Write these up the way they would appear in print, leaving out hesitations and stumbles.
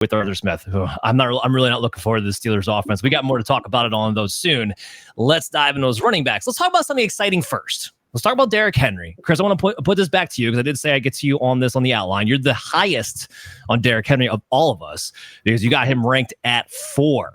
with Arthur Smith. I'm really not looking forward to the Steelers offense. We got more to talk about it on those soon. Let's dive into those running backs. Let's talk about something exciting first. Let's talk about Derrick Henry. Chris, I want to put this back to you because I did say I get to you on this on the outline. You're the highest on Derrick Henry of all of us because you got him ranked at 4.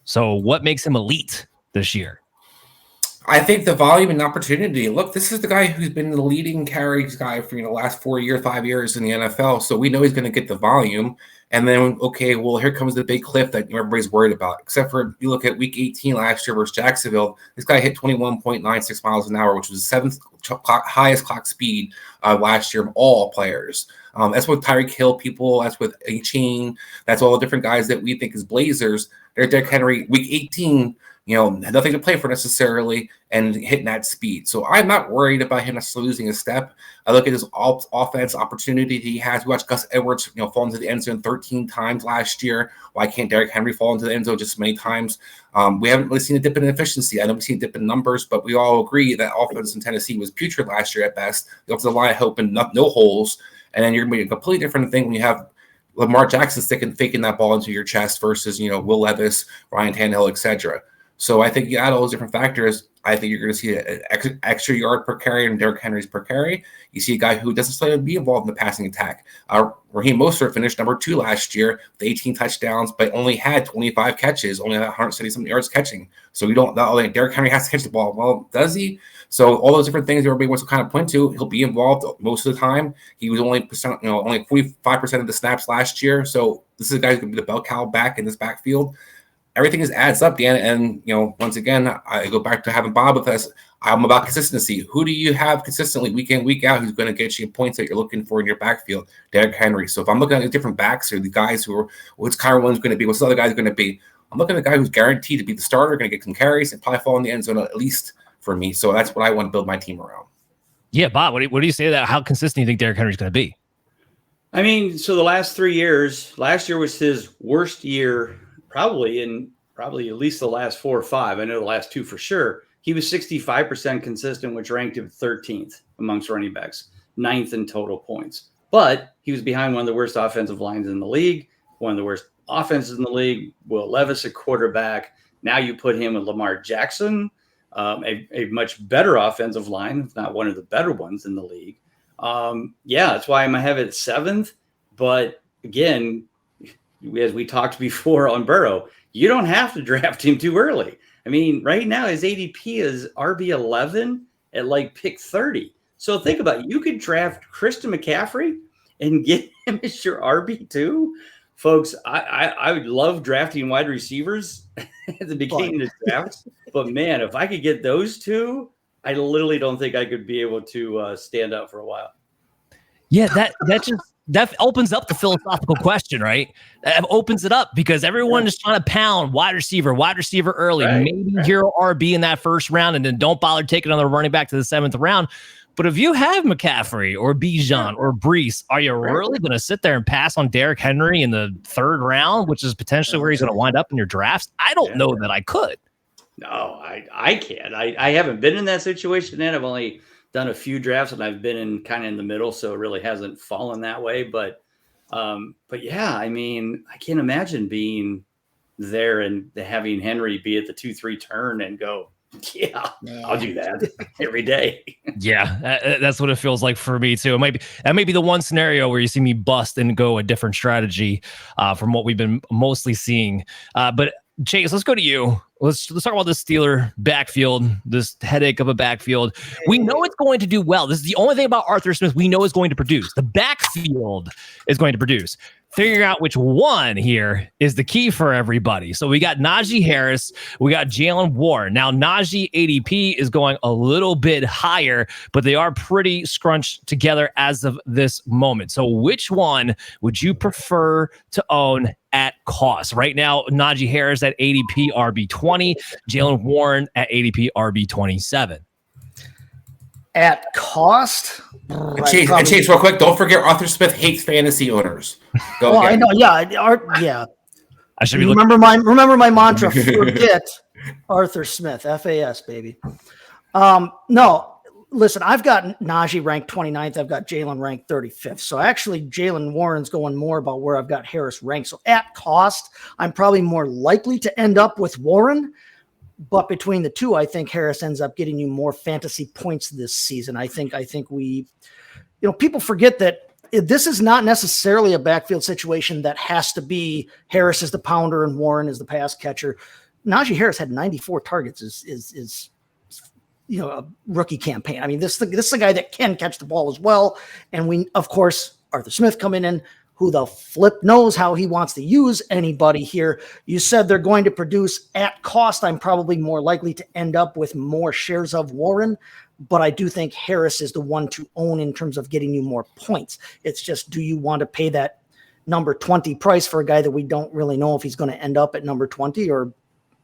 So what makes him elite this year? I think the volume and opportunity. Look, this is the guy who's been the leading carries guy for the last 5 years in the NFL. So we know he's going to get the volume. And then, okay, well, here comes the big cliff that everybody's worried about. Except for you look at Week 18 last year versus Jacksonville, this guy hit 21.96 miles an hour, which was the 7th highest clock speed last year of all players. That's with Tyreek Hill people. That's with A-Chain. That's all the different guys that we think is blazers. They're Derrick Henry, Week 18. Nothing to play for necessarily and hitting that speed. So I'm not worried about him necessarily losing a step. I look at his offense opportunity he has. We watched Gus Edwards, fall into the end zone 13 times last year. Why can't Derrick Henry fall into the end zone just as many times? We haven't really seen a dip in efficiency. I know we've seen a dip in numbers, but we all agree that offense in Tennessee was putrid last year at best. The offensive line open, no holes. And then you're going to be a completely different thing when you have Lamar Jackson faking that ball into your chest versus, Will Levis, Ryan Tannehill, etc. So I think you add all those different factors. I think you're going to see an extra yard per carry and Derrick Henry's per carry. You see a guy who doesn't necessarily be involved in the passing attack. Raheem Mostert finished number 2 last year with 18 touchdowns, but only had 25 catches, only had 170-something yards catching. So we don't know Derrick Henry has to catch the ball. Well, does he? So all those different things everybody wants to kind of point to, he'll be involved most of the time. He was only 45% of the snaps last year. So this is a guy who's going to be the bell cow back in this backfield. Everything adds up, Dan. And, once again, I go back to having Bob with us. I'm about consistency. Who do you have consistently week in, week out who's going to get you points that you're looking for in your backfield? Derrick Henry. So if I'm looking at the different backs or the guys who are, what's Kyron Williams going to be? What's the other guys going to be? I'm looking at the guy who's guaranteed to be the starter, going to get some carries and probably fall in the end zone at least for me. So that's what I want to build my team around. Yeah, Bob, what do you say to that? How consistent do you think Derrick Henry's going to be? I mean, so the last 3 years, last year was his worst year probably at least the last 4 or 5. I know the last 2 for sure. He was 65% consistent, which ranked him 13th amongst running backs, 9th in total points. But he was behind one of the worst offensive lines in the league, one of the worst offenses in the league, Will Levis, a quarterback. Now you put him with Lamar Jackson, a much better offensive line, if not one of the better ones in the league. That's why I'm going to have it 7th. But again, as we talked before on Burrow, you don't have to draft him too early. I mean, right now his ADP is RB11 at like pick 30. So think about it. You could draft Christian McCaffrey and get him as your RB2. Folks, I would love drafting wide receivers at the beginning of the draft. But man, if I could get those 2, I literally don't think I could be able to stand up for a while. Yeah, that opens up the philosophical question, right? That opens it up because everyone is trying to pound wide receiver early. Right, maybe hero RB in that first round, and then don't bother taking another running back to the 7th round. But if you have McCaffrey or Bijan or Brees, are you really going to sit there and pass on Derrick Henry in the 3rd round, which is potentially where he's going to wind up in your drafts? I don't know that I could. No, I can't. I haven't been in that situation yet. I've only done a few drafts and I've been in kind of in the middle, so it really hasn't fallen that way. But yeah, I mean, I can't imagine being there and having Henry be at the 2-3 turn and go, yeah, I'll do that every day. Yeah, that's what it feels like for me too. That may be the one scenario where you see me bust and go a different strategy from what we've been mostly seeing. But Chase, let's go to you. Let's talk about this Steeler backfield, this headache of a backfield. We know it's going to do well. This is the only thing about Arthur Smith we know is going to produce. The backfield is going to produce. Figuring out which one here is the key for everybody. So we got Najee Harris. We got Jalen Warren. Now, Najee ADP is going a little bit higher, but they are pretty scrunched together as of this moment. So which one would you prefer to own at cost? Right now, Najee Harris at ADP RB20, Jalen Warren at ADP RB27. At cost? Chase, real quick, don't forget Arthur Smith hates fantasy owners. I know. Yeah. I should be remember my mantra. Forget Arthur Smith. FAS, baby. No, listen, I've got Najee ranked 29th. I've got Jalen ranked 35th. So actually, Jalen Warren's going more about where I've got Harris ranked. So at cost, I'm probably more likely to end up with Warren. But between the two, I think Harris ends up getting you more fantasy points this season. I think we, people forget that this is not necessarily a backfield situation that has to be Harris is the pounder and Warren is the pass catcher. Najee Harris had 94 targets is a rookie campaign. I mean, this is a guy that can catch the ball as well. And we, of course, Arthur Smith coming in, who the flip knows how he wants to use anybody here. You said they're going to produce at cost. I'm probably more likely to end up with more shares of Warren, but I do think Harris is the one to own in terms of getting you more points. It's just, do you want to pay that number 20 price for a guy that we don't really know if he's going to end up at number 20 or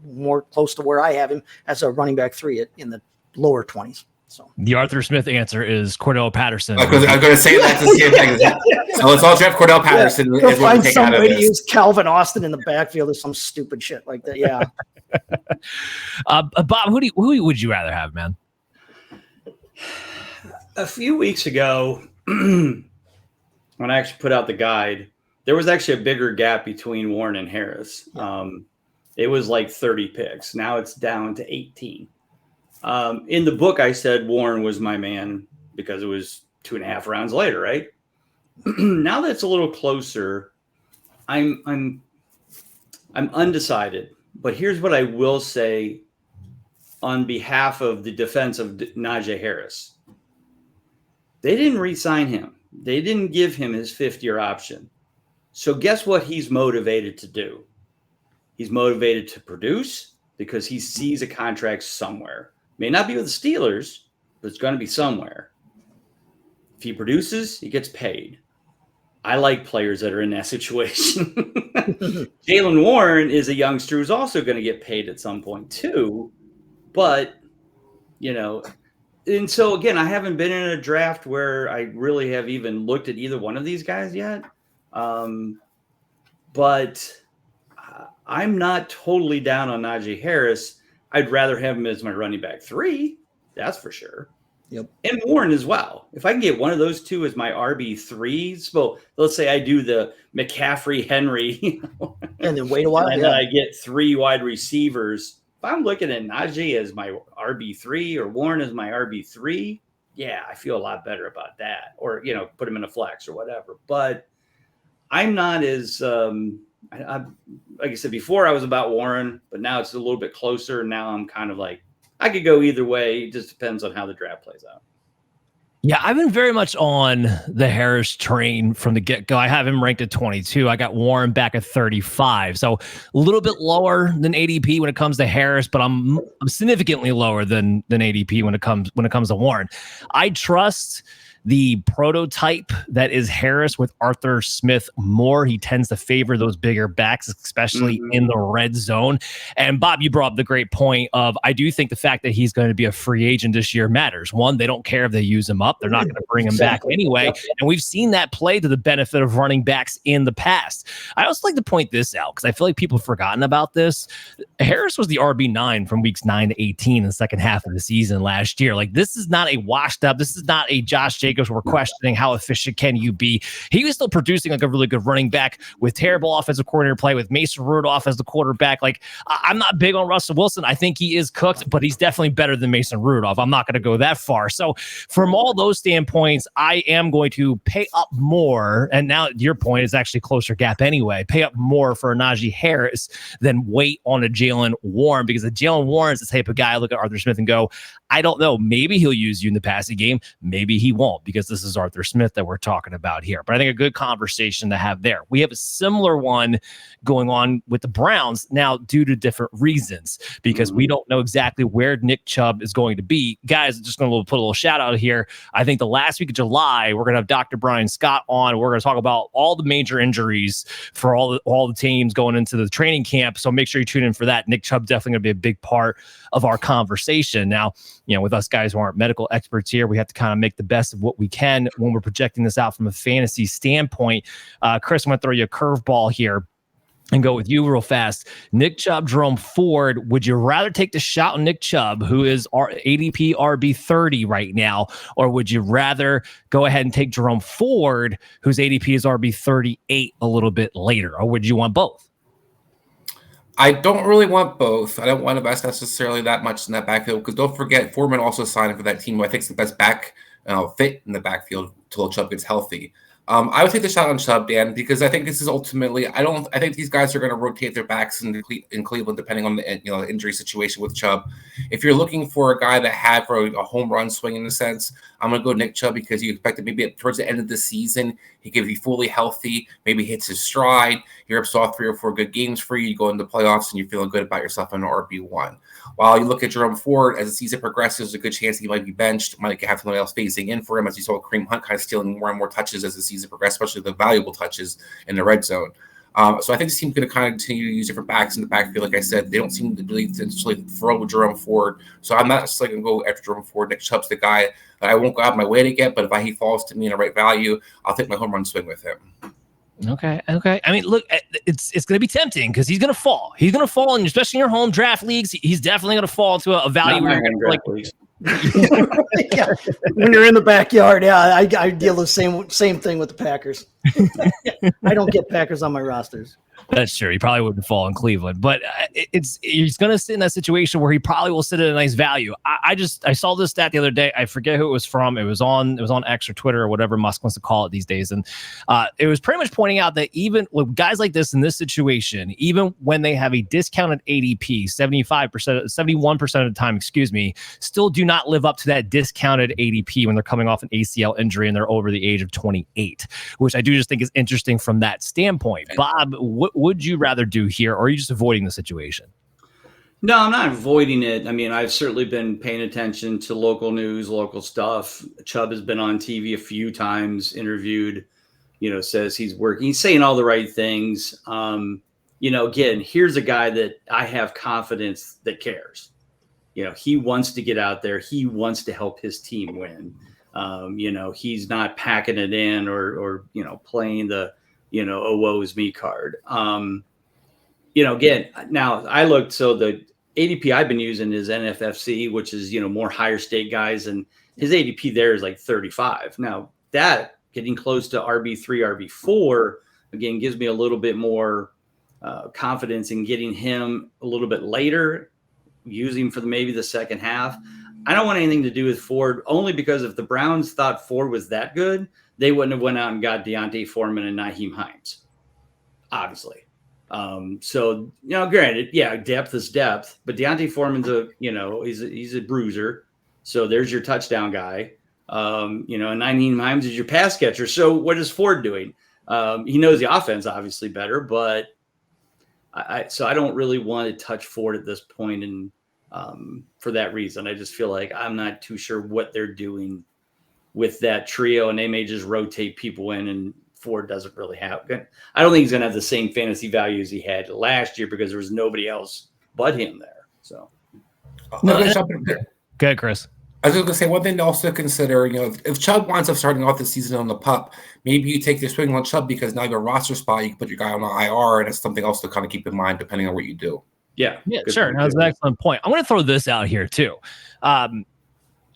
more close to where I have him as a running back 3 in the lower 20s. So the Arthur Smith answer is Cordell Patterson. I was going to say that's the same thing. So let's all draft Cordell Patterson. Go find somebody to use Calvin Austin in the backfield or some stupid shit like that. Yeah. Bob, who would you rather have, man? A few weeks ago, when I actually put out the guide, there was actually a bigger gap between Warren and Harris. It was like 30 picks. Now it's down to 18. In the book, I said Warren was my man because it was 2.5 rounds later, right? Now that it's a little closer, I'm undecided. But here's what I will say on behalf of the defense of Najee Harris. They didn't re-sign him. They didn't give him his 5th-year option. So guess what he's motivated to do? He's motivated to produce because he sees a contract somewhere. May not be with the Steelers, but it's going to be somewhere. If he produces, he gets paid. I like players that are in that situation. Jalen Warren is a youngster who's also going to get paid at some point too. But, and so again, I haven't been in a draft where I really have even looked at either one of these guys yet. But I'm not totally down on Najee Harris. I'd rather have him as my running back 3. That's for sure. Yep. And Warren as well. If I can get one of those two as my RB3s, well, let's say I do the McCaffrey Henry, and then wait a while, and then I get 3 wide receivers. If I'm looking at Najee as my RB3 or Warren as my RB3, yeah, I feel a lot better about that. Or put him in a flex or whatever. But I'm not as like I said before, I was about Warren, but now it's a little bit closer. Now I'm kind of like, I could go either way. It just depends on how the draft plays out. Yeah, I've been very much on the Harris train from the get-go. I have him ranked at 22. I got Warren back at 35. So a little bit lower than ADP when it comes to Harris, but I'm significantly lower than ADP when it comes to Warren. I trust the prototype that is Harris with Arthur Smith more. He tends to favor those bigger backs, especially in the red zone. And Bob, you brought up the great point of, I do think the fact that he's going to be a free agent this year matters. One, they don't care if they use him up. They're not going to bring him back anyway. Yep. And we've seen that play to the benefit of running backs in the past. I also like to point this out because I feel like people have forgotten about this. Harris was the RB9 from weeks 9 to 18 in the second half of the season last year. Like, this is not a washed up. This is not a Josh Jacobs. We're questioning how efficient can you be. He was still producing like a really good running back with terrible offensive coordinator play with Mason Rudolph as the quarterback. Like, I'm not big on Russell Wilson. I think he is cooked, but he's definitely better than Mason Rudolph. I'm not going to go that far. So from all those standpoints, I am going to pay up more. And now your point is actually closer gap anyway. Pay up more for a Najee Harris than wait on a Jalen Warren, because a Jalen Warren is the type of guy I look at Arthur Smith and go, I don't know. Maybe he'll use you in the passing game. Maybe he won't, because this is Arthur Smith that we're talking about here. But I think a good conversation to have there. We have a similar one going on with the Browns now due to different reasons, because we don't know exactly where Nick Chubb is going to be. Guys, just going to put a little shout out here. I think the last week of July, we're going to have Dr. Brian Scott on. We're going to talk about all the major injuries for all the teams going into the training camp. So make sure you tune in for that. Nick Chubb definitely going to be a big part of our conversation. Now, with us guys who aren't medical experts here, we have to kind of make the best of what we can when we're projecting this out from a fantasy standpoint. Chris, I'm going to throw you a curveball here. and go with you real fast. Nick Chubb, Jerome Ford. Would you rather take the shot on Nick Chubb, who is ADP RB30 right now, or would you rather go ahead and take Jerome Ford, whose ADP is RB38 a little bit later, or would you want both? I don't really want both. I don't want to invest necessarily that much in that backfield because don't forget, Foreman also signed for that team who I think is the best back fit in the backfield until Chubb gets healthy. I would take the shot on Chubb, Dan, because I think this is ultimately. I think these guys are going to rotate their backs in Cleveland depending on the injury situation with Chubb. If you're looking for a guy that had for a home run swing in a sense, I'm going to go Nick Chubb because you expect that maybe towards the end of the season he could be fully healthy, maybe hits his stride. You're saw 3 or 4 good games for you. You go into the playoffs and you're feeling good about yourself on RB1. While you look at Jerome Ford, as the season progresses, there's a good chance he might be benched, might have somebody else phasing in for him, as you saw Kareem Hunt kind of stealing more and more touches as the season progressed, especially the valuable touches in the red zone. So I think this team's going to kind of continue to use different backs in the backfield. Like I said, they don't seem to really throw with Jerome Ford. So I'm not necessarily going to go after Jerome Ford. Nick Chubb's the guy that I won't go out of my way to get, but if he falls to me in the right value, I'll take my home run swing with him. Okay. I mean, look, it's going to be tempting because he's going to fall. He's going to fall, and especially in your home draft leagues, he's definitely going to fall into a value where like. Yeah. When you're in the backyard, I deal the same thing with the Packers. I don't get Packers on my rosters. That's true. He probably wouldn't fall in Cleveland, but he's going to sit in that situation where he probably will sit at a nice value. I saw this stat the other day. I forget who it was from. It was on X or Twitter or whatever Musk wants to call it these days, and it was pretty much pointing out that even with guys like this in this situation, even when they have a discounted ADP, 71% of the time, still do not live up to that discounted ADP when they're coming off an ACL injury and they're over the age of 28, which I do just think is interesting from that standpoint. Bob, what would you rather do here, or are you just avoiding the situation? No, I'm not avoiding it. I mean, I've certainly been paying attention to local news, local stuff. Chubb has been on TV a few times, interviewed, says he's working. He's saying all the right things. Again, here's a guy that I have confidence that cares. He wants to get out there. He wants to help his team win. He's not packing it in or playing the, a woe is me card. Again, now I looked, so the ADP I've been using is NFFC, which is, more higher stake guys. And his ADP there is like 35. Now that getting close to RB3, RB4, again, gives me a little bit more confidence in getting him a little bit later, using for maybe the second half. I don't want anything to do with Ford, only because if the Browns thought Ford was that good, they wouldn't have went out and got Deontay Foreman and Nyheim Hines, obviously. So, granted, depth is depth, but Deontay Foreman's he's a bruiser. So there's your touchdown guy. And Nyheim Hines is your pass catcher. So what is Ford doing? He knows the offense obviously better, but I don't really want to touch Ford at this point. And for that reason, I just feel like I'm not too sure what they're doing with that trio, and they may just rotate people in, and Ford doesn't really have. I don't think he's going to have the same fantasy value as he had last year because there was nobody else but him there. So, go ahead, Chris. I was going to say one thing to also consider. If Chubb winds up starting off the season on the pup, maybe you take your swing on Chubb because now you have a roster spot. You can put your guy on the IR, and it's something else to kind of keep in mind depending on what you do. Yeah, sure. That's an excellent point. I'm going to throw this out here too.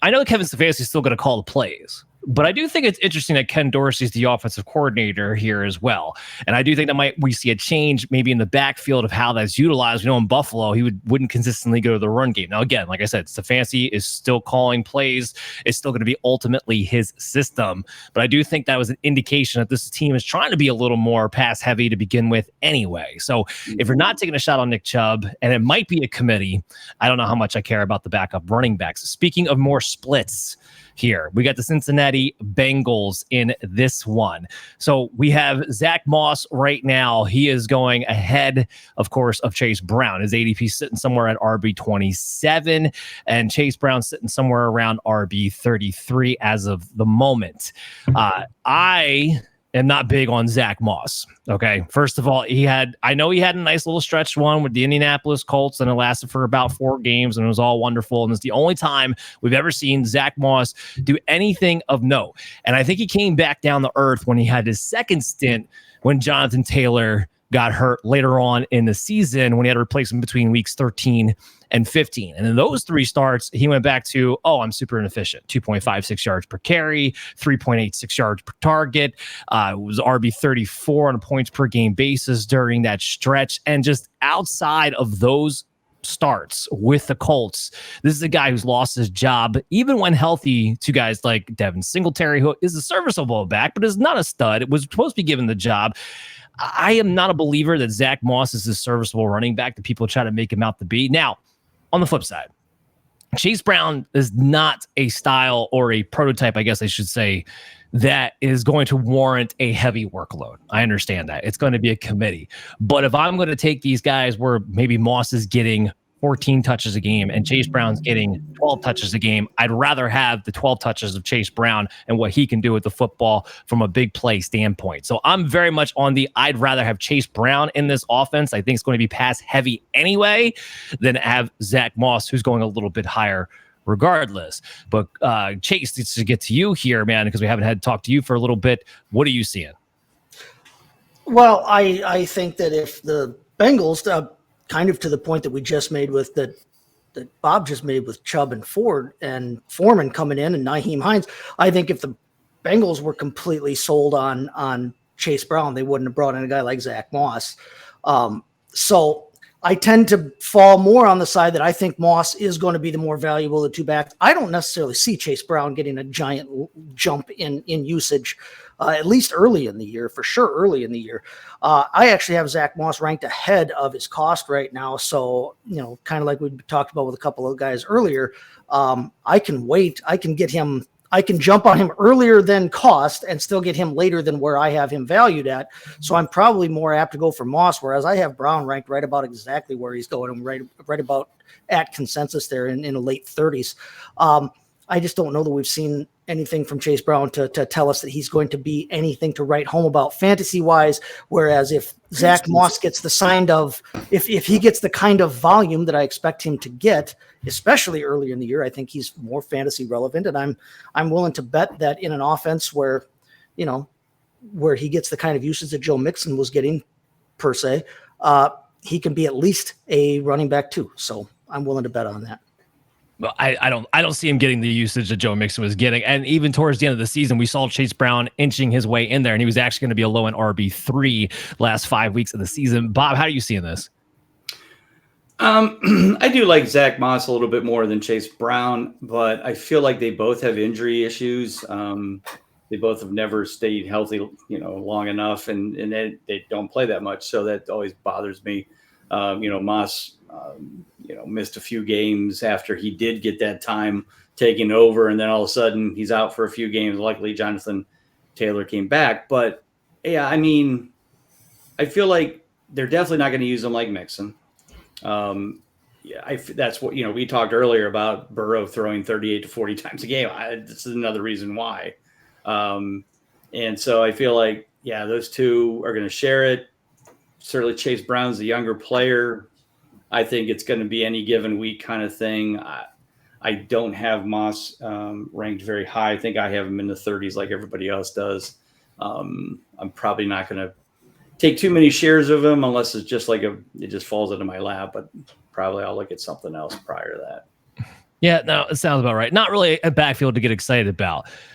I know Kevin Stefanski is still going to call the plays, but I do think it's interesting that Ken Dorsey's the offensive coordinator here as well. And I do think that we see a change maybe in the backfield of how that's utilized. In Buffalo, he wouldn't consistently go to the run game. Now, again, like I said, Stefanski is still calling plays. It's still going to be ultimately his system. But I do think that was an indication that this team is trying to be a little more pass heavy to begin with anyway. So if you're not taking a shot on Nick Chubb, and it might be a committee, I don't know how much I care about the backup running backs. Speaking of more splits, here we got the Cincinnati Bengals in this one. So we have Zach Moss right now. He is going ahead, of course, of Chase Brown. His ADP sitting somewhere at RB27, and Chase Brown sitting somewhere around RB33 as of the moment. I am not big on Zach Moss. Okay. First of all, I know he had a nice little stretch one with the Indianapolis Colts, and it lasted for about 4 games, and it was all wonderful. And it's the only time we've ever seen Zach Moss do anything of note. And I think he came back down to earth when he had his second stint when Jonathan Taylor got hurt later on in the season when he had to replace him between weeks 13 and 15. And in those 3 starts, he went back to, I'm super inefficient. 2.56 yards per carry, 3.86 yards per target. It was RB 34 on a points per game basis during that stretch. And just outside of those starts with the Colts, this is a guy who's lost his job, even when healthy, to guys like Devin Singletary, who is a serviceable back, but is not a stud. It was supposed to be given the job. I am not a believer that Zach Moss is a serviceable running back that people try to make him out to be. Now, on the flip side, Chase Brown is not a style or a prototype, I guess I should say, that is going to warrant a heavy workload. I understand that. It's going to be a committee. But if I'm going to take these guys where maybe Moss is getting 14 touches a game and Chase Brown's getting 12 touches a game, I'd rather have the 12 touches of Chase Brown and what he can do with the football from a big play standpoint. So I'm very much on the I'd rather have Chase Brown in this offense. I think it's going to be pass heavy anyway than have Zach Moss, who's going a little bit higher regardless. But Chase, to get to you here, man, because we haven't had to talk to you for a little bit. What are you seeing? Well, I think that if the Bengals, kind of to the point that we just made with that Bob just made with Chubb and Ford and Foreman coming in and Nyheim Hines, I think if the Bengals were completely sold on Chase Brown, they wouldn't have brought in a guy like Zach Moss. So I tend to fall more on the side that I think Moss is going to be the more valuable of the 2 backs. I don't necessarily see Chase Brown getting a giant jump in usage, at least early in the year, for sure early in the year. I actually have Zach Moss ranked ahead of his cost right now. So, kind of like we talked about with a couple of guys earlier, I can wait. I can jump on him earlier than cost and still get him later than where I have him valued at. So I'm probably more apt to go for Moss, whereas I have Brown ranked right about exactly where he's going, right about at consensus there in the late 30s. I just don't know that we've seen anything from Chase Brown to tell us that he's going to be anything to write home about fantasy-wise, whereas if Zach Moss gets if he gets the kind of volume that I expect him to get, especially early in the year, I think he's more fantasy relevant, and I'm willing to bet that in an offense where he gets the kind of usage that Joe Mixon was getting, per se, he can be at least a running back too. So I'm willing to bet on that. Well, I don't see him getting the usage that Joe Mixon was getting. And even towards the end of the season, we saw Chase Brown inching his way in there, and he was actually going to be a low-end RB3 last 5 weeks of the season. Bob, how are you seeing this? I do like Zach Moss a little bit more than Chase Brown, but I feel like they both have injury issues. They both have never stayed healthy, long enough, and they don't play that much. So that always bothers me. Moss, missed a few games after he did get that time taken over, and then all of a sudden he's out for a few games. Luckily, Jonathan Taylor came back. But yeah, I feel like they're definitely not going to use him like Mixon. That's what, we talked earlier about Burrow throwing 38 to 40 times a game. This is another reason why. And so I feel like, those two are going to share it. Certainly Chase Brown's the younger player. I think it's going to be any given week kind of thing. I don't have Moss ranked very high. I think I have him in the 30s like everybody else does. I'm probably not going to take too many shares of him unless it's just like it just falls into my lap, but probably I'll look at something else prior to that. Yeah, no, it sounds about right. Not really a backfield to get excited about.